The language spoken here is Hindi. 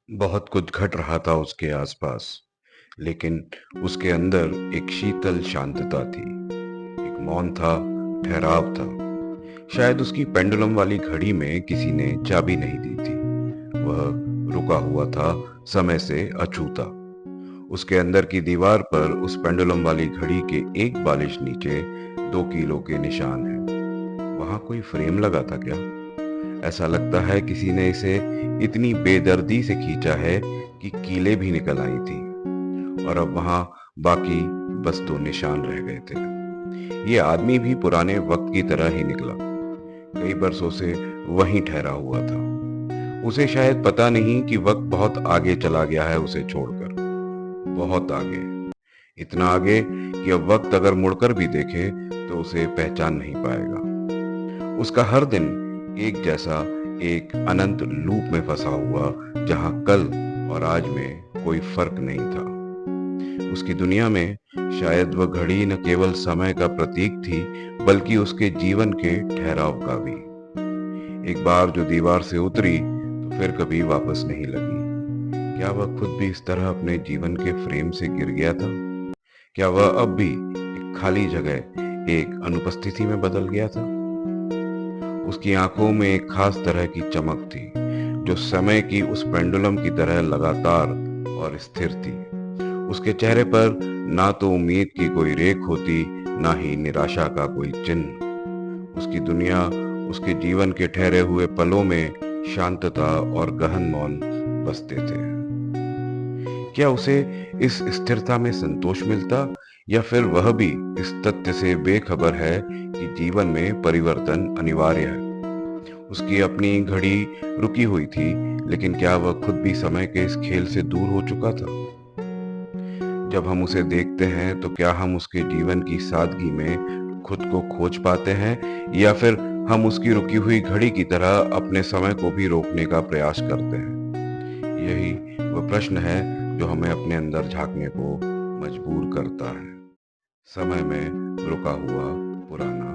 बहुत कुछ घट रहा था उसके आसपास, लेकिन उसके अंदर एक शीतल शांतता थी। एक मौन था, ठहराव था। शायद उसकी पेंडुलम वाली घड़ी में किसी ने चाबी नहीं दी थी। वह रुका हुआ था, समय से अछूता। उसके अंदर की दीवार पर उस पेंडुलम वाली घड़ी के एक बालिश नीचे 2 कीलो के निशान हैं। वहां कोई फ्रेम लगा था क्या? ऐसा लगता है किसी ने इसे इतनी बेदर्दी से खींचा है कि कीलें भी निकल आई थी, और अब वहां बाकी बस 2 निशान रह गए थे। ये आदमी भी पुराने वक्त की तरह ही निकला। कई बरसों से वहीं ठहरा हुआ था। उसे शायद पता नहीं कि वक्त बहुत आगे चला गया है उसे छोड़कर। बहुत आगे। इतना आगे कि अब वक्त अगर मुड़कर भी देखे तो उसे पहचान नहीं पाएगा। उसका हर दिन एक जैसा, एक अनंत लूप में फंसा हुआ, जहां कल और आज में कोई फर्क नहीं था। उसकी दुनिया में शायद वह घड़ी न केवल समय का प्रतीक थी, बल्कि उसके जीवन के ठहराव का भी। एक बार जो दीवार से उतरी तो फिर कभी वापस नहीं लगी। क्या वह खुद भी इस तरह अपने जीवन के फ्रेम से गिर गया था? क्या वह अब भी एक खाली जगह, एक अनुपस्थिति में बदल गया था? उसकी आंखों में एक खास तरह की चमक थी, जो समय की उस पेंडुलम की तरह लगातार और स्थिर थी। उसके चेहरे पर ना तो उम्मीद की कोई रेख होती, ना ही निराशा का कोई चिन्ह। उसकी दुनिया उसके जीवन के ठहरे हुए पलों में शांतता और गहन मौन बसते थे। क्या उसे इस स्थिरता में संतोष मिलता, या फिर वह भी इस तथ्य से बेखबर है कि जीवन में परिवर्तन अनिवार्य है? उसकी अपनी घड़ी रुकी हुई थी, लेकिन क्या वह खुद भी समय के इस खेल से दूर हो चुका था? जब हम उसे देखते हैं तो क्या हम उसके जीवन की सादगी में खुद को खोज पाते हैं, या फिर हम उसकी रुकी हुई घड़ी की तरह अपने समय को भी रोकने का प्रयास करते हैं? यही वह प्रश्न है जो हमें अपने अंदर झांकने को मजबूर करता है। समय में रुका हुआ पुराना